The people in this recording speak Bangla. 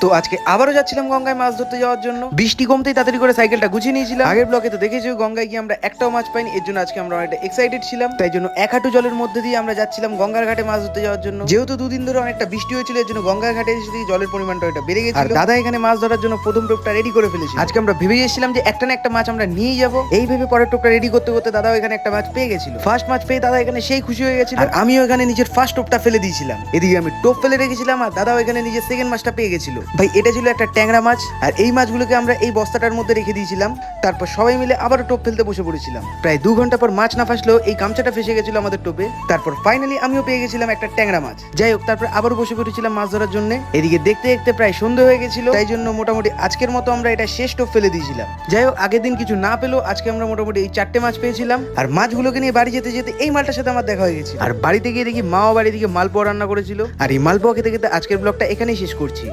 তো আজকে আবারও যাচ্ছিলাম গঙ্গায় মাছ ধরতে যাওয়ার জন্য। বৃষ্টি কমতেই তাড়াতাড়ি করে সাইকেলটা গুছিয়ে নিয়েছিলাম। আগের ব্লকে তো দেখেছি গঙ্গায় গিয়ে আমরা একটাও মাছ পাইনি, এর জন্য আজকে আমরা অনেকটা এক্সাইটেড ছিলাম। তাই জন্য এক হাঁটু জলের মধ্যে দিয়ে আমরা যাচ্ছিলাম গঙ্গার ঘাটে মাছ ধরতে যাওয়ার জন্য। যেহেতু দুদিন ধরে অনেকটা বৃষ্টি হয়েছিল, এর জন্য গঙ্গার ঘাটে এসে দেখি জলের পরিমাণটা অনেকটা বেড়ে গেছে। আর দাদা এখানে মাছ ধরার জন্য প্রথম টোপটা রেডি করে ফেলেছি। আজকে আমরা ভেবে এসেছিলাম যে একটা না একটা মাছ আমরা নিয়েই যাবো। এই ভেবে পরের টোপটা রেডি করতে করতে দাদাও এখানে একটা মাছ পেয়ে গেছিল। ফার্স্ট মাছ পেয়ে দাদা এখানে সেই খুশি হয়ে গেছিল, আর আমিও এখানে নিজের ফার্স্ট টোপটা ফেলে দিয়েছিলাম। এদিকে আমি টোপ ফেলে রেখেছিলাম, আর দাদাও এখানে নিজের সেকেন্ড মাছটা পেয়ে গেছিল। ভাই এটা ছিল একটা ট্যাংরা মাছ, আর এই মাছগুলোকে আমরা এই বস্তাটার মধ্যে রেখে দিয়েছিলাম। তারপর সবাই মিলে আবারও টোপ ফেলতে বসে পড়েছিলাম। প্রায় 2 ঘন্টা পর মাছ না ফাসলেও এই গামছাটা ফেসে গেছিল আমাদের টোপে। তারপর ফাইনালি আমিও পেয়ে গেছিলাম একটা ট্যাংরা মাছ। যাই হোক, তারপর আবারও বসে পড়েছিলাম মাছ ধরার জন্য। এদিকে দেখতে দেখতে প্রায় সন্ধ্যে হয়ে গেছিল, তাই জন্য মোটামুটি আজকের মতো আমরা এটা শেষ টোপ ফেলে দিয়েছিলাম। যাই হোক, আগের দিন কিছু না পেলেও আজকে আমরা মোটামুটি এই 4টে মাছ পেয়েছিলাম। আর মাছগুলোকে নিয়ে বাড়ি যেতে যেতে এই মালটার সাথে আমার দেখা হয়ে গেছে। আর বাড়িতে গিয়ে দেখি মাও বাড়ি থেকে মালপোয়া রান্না করেছিল। আর এই মালপোয়া খেতে খেতে আজকের ব্লগটা এখানেই শেষ করছি।